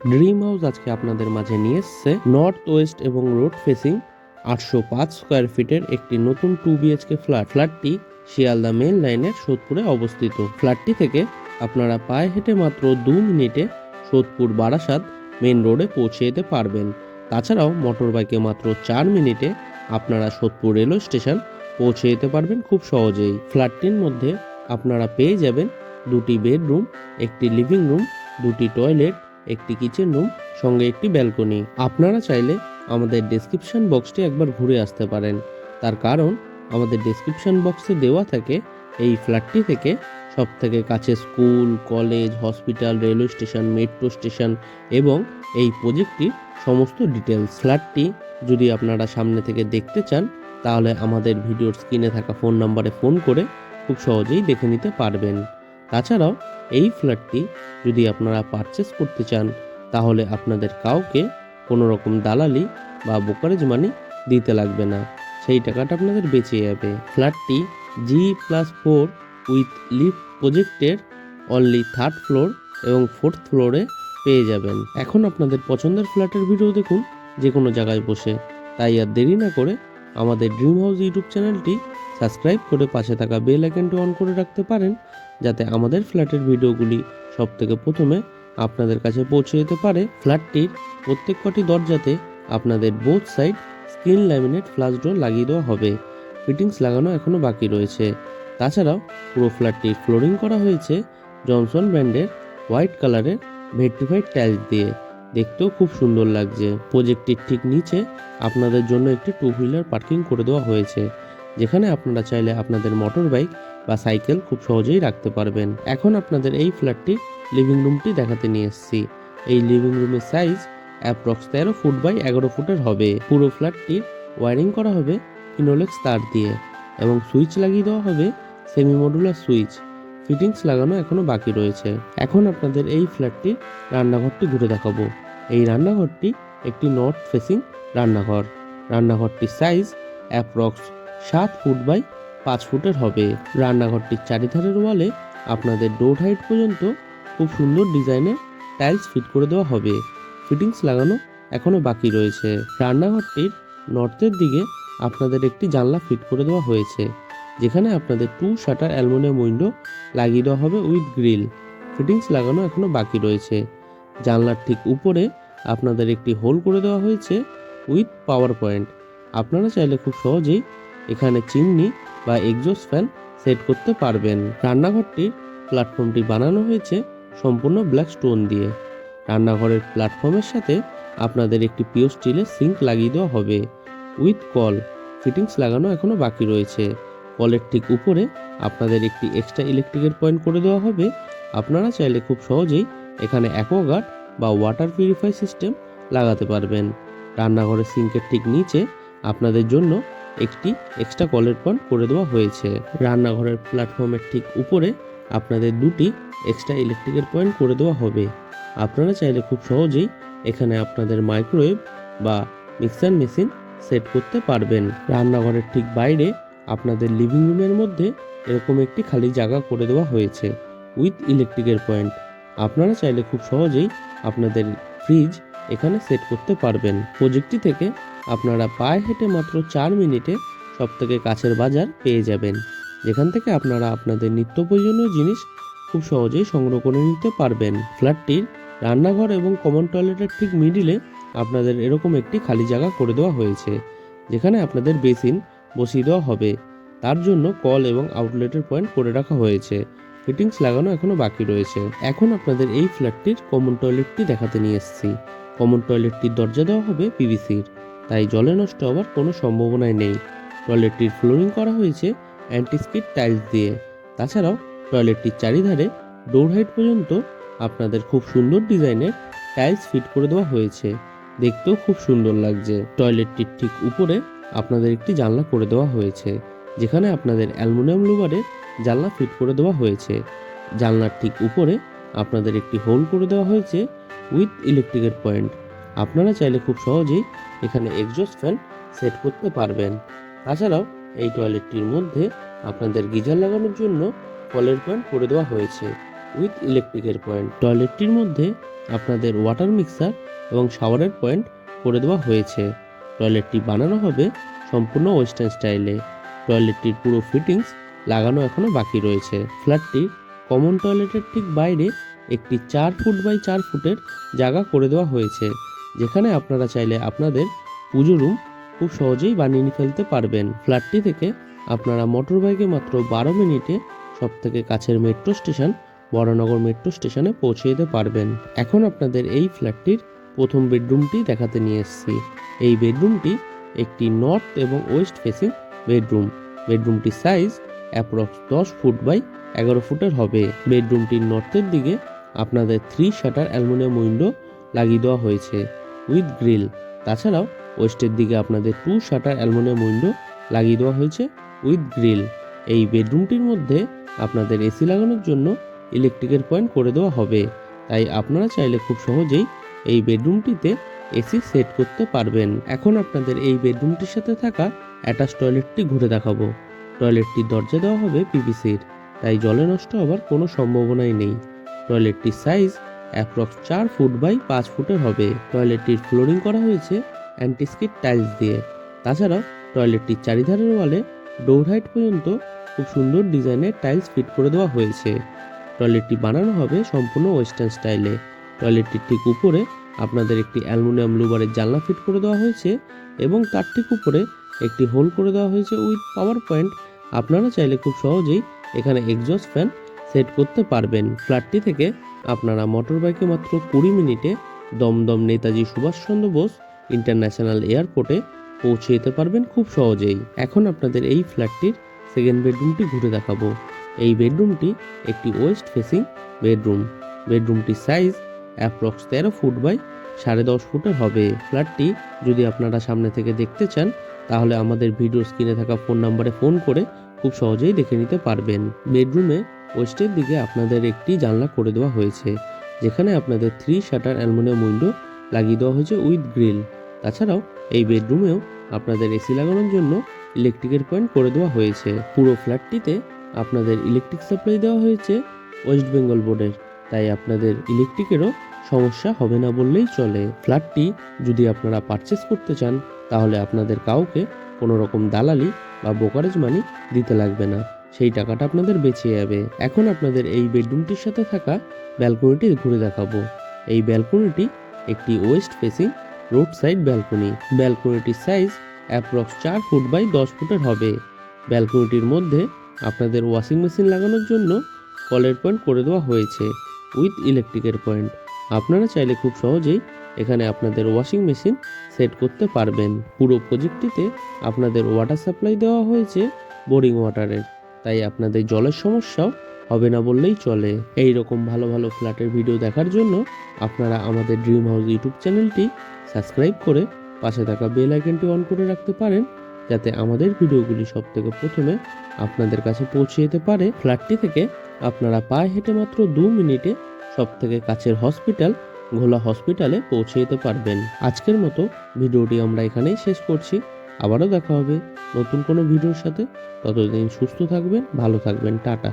Dream house আজকে আপনাদের মাঝে নিয়ে এসছে নর্থ ওয়েস্ট এবং রোড ফেসিং 805 স্কোয়ার ফিটের একটি নতুন 2 BHK ফ্ল্যাটটি শিয়ালদা মেন লাইনের সোদপুরে অবস্থিত। ফ্ল্যাটটি থেকে আপনারা পায়ে হেঁটে মাত্র 2 মিনিটে সোদপুর বারাসাত মেন রোডে পৌঁছে যেতে পারবেন। তাছাড়াও মোটর বাইকে মাত্র 4 মিনিটে আপনারা সোদপুর রেলওয়ে স্টেশন পৌঁছে যেতে পারবেন খুব সহজেই। ফ্ল্যাটটির মধ্যে আপনারা পেয়ে যাবেন 2টি বেডরুম, একটি লিভিং রুম, 2টি টয়লেট, একটি কিচেন রুম, সঙ্গে একটি ব্যালকনি। আপনারা চাইলে আমাদের ডেসক্রিপশন বক্সটি একবার ঘুরে আসতে পারেন, তার কারণ আমাদের ডেসক্রিপশন বক্সে দেওয়া থাকে এই ফ্ল্যাটটি থেকে সবথেকে কাছে school, college, hospital, railway station, metro station এবং এই প্রজেক্টটির সমস্ত ডিটেলস। ফ্ল্যাটটি যদি আপনারা সামনে থেকে দেখতে চান তাহলে আমাদের ভিডিওর স্ক্রিনে থাকা ফোন নাম্বারে ফোন করে খুব সহজেই দেখে নিতে পারবেন। তাছাড়াও এই ফ্ল্যাটটি যদি আপনারা পারচেস করতে চান তাহলে আপনাদের কাউকে কোনো রকম দালালি বা ব্রোকারেজ মানি দিতে লাগবে না, সেই টাকাটা আপনাদের বেঁচে যাবে। ফ্ল্যাটটি G+4 উইথ লিফট প্রজেক্টের অনলি 3rd ফ্লোর এবং 4th ফ্লোরে পেয়ে যাবেন। এখন আপনাদের পছন্দের ফ্ল্যাটের ভিডিও দেখুন যে কোনো জায়গায় বসে, তাই আর দেরি না করে আমাদের ড্রিম হাউস ইউটিউব চ্যানেলটি সাবস্ক্রাইব করে পাশে থাকা বেল আইকনটি অন করে রাখতে পারেন, যাতে আমাদের ফ্ল্যাটের ভিডিওগুলি সবথেকে প্রথমে আপনাদের কাছে পৌঁছে যেতে পারে। ফ্ল্যাটটির প্রত্যেক কটি দরজাতে আপনাদের both side screen laminate flush door লাগিয়ে দেওয়া হবে। ফিটিংস লাগানো এখনও বাকি রয়েছে। তাছাড়াও পুরো ফ্ল্যাটটির ফ্লোরিং করা হয়েছে জনসন ব্র্যান্ডের হোয়াইট কালারের ভেট্রিফাইড টাইলস দিয়ে, দেখতেও খুব সুন্দর লাগছে। প্রজেক্টটির ঠিক নিচে আপনাদের জন্য একটি 2 হুইলার পার্কিং করে দেওয়া হয়েছে, যেখানে আপনারা চাইলে আপনাদের মোটর বাইক বা সাইকেল খুব সহজেই রাখতে পারবেন। এখন আপনাদের এই ফ্ল্যাটটির লিভিং রুমটি দেখাতে নিয়ে এসেছি। এই লিভিং রুমের সাইজ অ্যাপ্রক্স 13 ফুট বাই 11 ফুটের হবে। পুরো ফ্ল্যাটটির ওয়ারিং করা হবে ফিনোলেক্স তার দিয়ে এবং সুইচ লাগিয়ে দেওয়া হবে সেমি মডুলার সুইচ। ফিটিংস লাগানো এখনো বাকি রয়েছে। এখন আপনাদের এই ফ্ল্যাটটির রান্নাঘরটি ঘুরে দেখাবো। এই রান্নাঘরটি একটি নর্থ ফেসিং রান্নাঘর। রান্নাঘরটির সাইজ অ্যাপ্রক্স 7 ফুট বাই 5 ফুটের হবে। রান্নাঘরটির চারিধারের ওয়ালে আপনাদের ডোর হাইট পর্যন্ত খুব সুন্দর ডিজাইনের টাইলস ফিট করে দেওয়া হবে। ফিটিংস লাগানো এখনো বাকি রয়েছে। রান্নাঘরটির নর্থের দিকে আপনাদের একটি জানলা ফিট করে দেওয়া হয়েছে, যেখানে আপনাদের 2 শাটার অ্যালুমিনিয়াম উইন্ডো লাগিয়ে দেওয়া হবে উইথ গ্রিল। ফিটিংস লাগানো এখনো বাকি রয়েছে। জানলার ঠিক উপরে আপনাদের একটি হোল করে দেওয়া হয়েছে উইথ পাওয়ার পয়েন্ট। আপনারা চাইলে খুব সহজেই এখানে চিমনি বা এক্সস্ট ফ্যান সেট করতে পারবেন। রান্নাঘরটির প্ল্যাটফর্মটি বানানো হয়েছে সম্পূর্ণ ব্ল্যাক স্টোন দিয়ে। রান্নাঘরের প্ল্যাটফর্মের সাথে আপনাদের একটি পিওর স্টিলের সিঙ্ক লাগিয়ে দেওয়া হবে উইথ কল। ফিটিংস লাগানো এখনো বাকি রয়েছে। কলের ঠিক উপরে আপনাদের একটি এক্সট্রা ইলেকট্রিকের পয়েন্ট করে দেওয়া হবে। আপনারা চাইলে খুব সহজেই এখানে অ্যাকোয়াগার্ড বা ওয়াটার পিউরিফাই সিস্টেম লাগাতে পারবেন। রান্নাঘরের সিঙ্কের ঠিক নিচে আপনাদের জন্য একটি এক্সট্রা কলের পয়েন্ট করে দেওয়া হয়েছে। রান্নাঘরের প্ল্যাটফর্মের ঠিক উপরে আপনাদের 2টি এক্সট্রা ইলেকট্রিকের পয়েন্ট করে দেওয়া হবে। আপনারা চাইলে খুব সহজেই এখানে আপনাদের মাইক্রোওয়েভ বা মিক্সার মেশিন সেট করতে পারবেন। রান্নাঘরের ঠিক বাইরে আপনাদের লিভিং রুমের মধ্যে এরকম একটি খালি জায়গা করে দেওয়া হয়েছে উইথ ইলেকট্রিকের পয়েন্ট। আপনারা চাইলে খুব সহজেই আপনাদের ফ্রিজ এখানে সেট করতে পারবেন। প্রজেক্টটি থেকে আপনারা পায়ে হেঁটে মাত্র 4 মিনিটে সবথেকে কাছের বাজার পেয়ে যাবেন, যেখান থেকে আপনারা আপনাদের নিত্য প্রয়োজনীয় জিনিস খুব সহজেই সংগ্রহ করে নিতে পারবেন। ফ্ল্যাটটির রান্নাঘর এবং কমন টয়লেটের ঠিক মিডিলে আপনাদের এরকম একটি খালি জায়গা করে দেওয়া হয়েছে, যেখানে আপনাদের বেসিন বসিয়ে দেওয়া হবে। তার জন্য কল এবং আউটলেটের পয়েন্ট করে রাখা হয়েছে। ফিটিংস লাগানো এখনো বাকি রয়েছে। এখন আপনাদের এই ফ্ল্যাটটির কমন টয়লেটটি দেখাতে নিয়ে এসেছি। কমন টয়লেটটির দরজা দেওয়া হবে পিভিসির, তাই জলে নষ্ট হওয়ার কোনো সম্ভাবনাই নেই। টয়লেটটির ফ্লোরিং করা হয়েছে অ্যান্টিস্কিড টাইলস দিয়ে। তাছাড়াও টয়লেটটির চারিধারে ডোর হাইট পর্যন্ত আপনাদের খুব সুন্দর ডিজাইনের টাইলস ফিট করে দেওয়া হয়েছে, দেখতেও খুব সুন্দর লাগছে। টয়লেটটির ঠিক উপরে আপনাদের একটি জানলা করে দেওয়া হয়েছে, যেখানে আপনাদের অ্যালুমিনিয়াম লুবারের জানলা ফিট করে দেওয়া হয়েছে। জানলার ঠিক উপরে আপনাদের একটি হোল করে দেওয়া হয়েছে উইথ ইলেকট্রিকের পয়েন্ট। আপনারা চাইলে খুব সহজেই এখানে এক্সস্ট ফ্যান সেট করতে পারবেন। তাছাড়াও এই টয়লেটটির মধ্যে আপনাদের গিজার লাগানোর জন্য কলের পয়েন্ট করে দেওয়া হয়েছে উইথ ইলেকট্রিকের পয়েন্ট। টয়লেটটির মধ্যে আপনাদের ওয়াটার মিক্সার এবং শাওয়ারের পয়েন্ট করে দেওয়া হয়েছে। টয়লেটটি বানানো হবে সম্পূর্ণ ওয়েস্টার্ন স্টাইলে। টয়লেটটির পুরো ফিটিংস লাগানো এখনো বাকি রয়েছে। ফ্ল্যাটটি কমন টয়লেটের ঠিক বাইরে একটি 4 ফুট বাই 4 ফুটের জায়গা করে দেওয়া হয়েছে, যেখানে আপনারা চাইলে আপনাদের পুজো রুম খুব সহজেই বানিয়ে ফেলতে পারবেন। ফ্ল্যাটটি থেকে আপনারা মোটর বাইকে মাত্র 12 মিনিটে সবথেকে কাছের মেট্রো স্টেশন বরানগর মেট্রো স্টেশনে পৌঁছে যেতে পারবেন। এখন আপনাদের এই ফ্ল্যাটটির প্রথম বেডরুমটি দেখাতে নিয়ে এসেছি। এই বেডরুমটি একটি নর্থ এবং ওয়েস্ট ফেসিং বেডরুম। বেডরুমটির সাইজ অ্যাপ্রক্স 10 ফুট বাই 11 ফুটের হবে। বেডরুমটির নর্থের দিকে আপনাদের 3 শাটার অ্যালুমিনিয়াম উইন্ডো লাগিয়ে দেওয়া হয়েছে উইথ গ্রিল। তাছাড়াও ওয়েস্টের দিকে আপনাদের 2 শাটার অ্যালুমিনিয়াম উইন্ডো লাগিয়ে দেওয়া হয়েছে উইথ গ্রিল। এই বেডরুমটির মধ্যে আপনাদের এসি লাগানোর জন্য ইলেকট্রিকের পয়েন্ট করে দেওয়া হবে, তাই আপনারা চাইলে খুব সহজেই এই বেডরুমটিতে এসি সেট করতে পারবেন। এখন আপনাদের এই বেডরুমটির সাথে থাকা অ্যাটাচ টয়লেটটি ঘুরে দেখাবো। টয়লেটটির দরজা দেওয়া হবে পিভিসির, তাই জলে নষ্ট হওয়ার কোনো সম্ভাবনাই নেই। টয়লেটটির সাইজ অ্যাপ্রক্স 4 ফুট বাই 5 ফুটের হবে। টয়লেটটির ফ্লোরিং করা হয়েছে অ্যান্টিস্কিড টাইলস দিয়ে। তাছাড়াও টয়লেটটির চারিধারের ওয়ালে ডোর হাইট পর্যন্ত খুব সুন্দর ডিজাইনের টাইলস ফিট করে দেওয়া হয়েছে। টয়লেটটি বানানো হবে সম্পূর্ণ ওয়েস্টার্ন স্টাইলে। টয়লেটটির ঠিক উপরে আপনাদের একটি অ্যালুমিনিয়াম লুবারের জানলা ফিট করে দেওয়া হয়েছে এবং তার ঠিক উপরে একটি হোল করে দেওয়া হয়েছে উইথ পাওয়ার পয়েন্ট। আপনারা চাইলে খুব সহজেই এখানে এক্সস্ট ফ্যান সেট করতে পারবেন। ফ্ল্যাটটি থেকে আপনারা মোটর বাইকে মাত্র 20 মিনিটে দমদম নেতাজি সুভাষচন্দ্র বোস ইন্টারন্যাশনাল এয়ারপোর্টে পৌঁছে যেতে পারবেন খুব সহজেই। এখন আপনাদের এই ফ্ল্যাটটির সেকেন্ড বেডরুমটি ঘুরে দেখাবো। এই বেডরুমটি একটি ওয়েস্ট ফেসিং বেডরুম। বেডরুমটির সাইজ অ্যাপ্রক্স 13 ফুট বাই 10.5 ফুটের হবে। ফ্ল্যাটটি যদি আপনারা সামনে থেকে দেখতে চান তাহলে আমাদের ভিডিও স্ক্রিনে থাকা ফোন নাম্বারে ফোন করে খুব সহজেই দেখে নিতে পারবেন। বেডরুমে ওয়েস্টের দিকে আপনাদের একটি জানলা করে দেওয়া হয়েছে, যেখানে আপনাদের 3 শাটার অ্যালুমিনিয়াম উইন্ডো লাগিয়ে দেওয়া হয়েছে উইথ গ্রিল। তাছাড়াও এই বেডরুমেও আপনাদের এসি লাগানোর জন্য ইলেকট্রিকের পয়েন্ট করে দেওয়া হয়েছে। পুরো ফ্ল্যাটটিতে আপনাদের ইলেকট্রিক সাপ্লাই দেওয়া হয়েছে ওয়েস্ট বেঙ্গল বোর্ডের, তাই আপনাদের ইলেকট্রিকেরও সমস্যা হবে না বললেই চলে। ফ্ল্যাটটি যদি আপনারা পারচেস করতে চান তাহলে আপনাদের কাউকে কোনো রকম দালালি বা ব্রোকারেজ মানি দিতে লাগবে না, সেই টাকাটা আপনাদের বেঁচে যাবে। এখন আপনাদের এই বেডরুমটির সাথে থাকা ব্যালকনিটি ঘুরে দেখাবো। এই ব্যালকনিটি একটি west facing road side balcony. ব্যালকনিটির সাইজ অ্যাপ্রক্স 4 ফুট বাই 10 ফুটের হবে। ব্যালকনিটির মধ্যে আপনাদের ওয়াশিং মেশিন লাগানোর জন্য কলের পয়েন্ট করে দেওয়া হয়েছে উইথ ইলেকট্রিকের পয়েন্ট। আপনারা চাইলে খুব সহজেই এখানে আপনাদের ওয়াশিং মেশিন সেট করতে পারবেন। পুরো প্রজেক্টটিতে আপনাদের ওয়াটার সাপ্লাই দেওয়া হয়েছে বোরিং ওয়াটারের, তাই আপনাদের জলের সমস্যাও হবে না বললেই চলে। এই রকম ভালো ভালো ফ্ল্যাটের ভিডিও দেখার জন্য আপনারা আমাদের ড্রিম হাউস ইউটিউব চ্যানেলটি সাবস্ক্রাইব করে পাশে থাকা বেল আইকনটি অন করে রাখতে পারেন, যাতে আমাদের ভিডিওগুলি সবথেকে প্রথমে আপনাদের কাছে পৌঁছে যেতে পারে। ফ্ল্যাটটি থেকে আপনারা পায়ে হেঁটে মাত্র 2 মিনিটে সবথেকে কাছের হসপিটাল ঘোলা হসপিটালে পৌঁছে যেতে পারবেন। আজকের মতো ভিডিওটি আমরা এখানেই শেষ করছি। আবারও দেখা হবে নতুন কোনো ভিডিওর সাথে। ততদিন সুস্থ থাকবেন, ভালো থাকবেন, টাটা।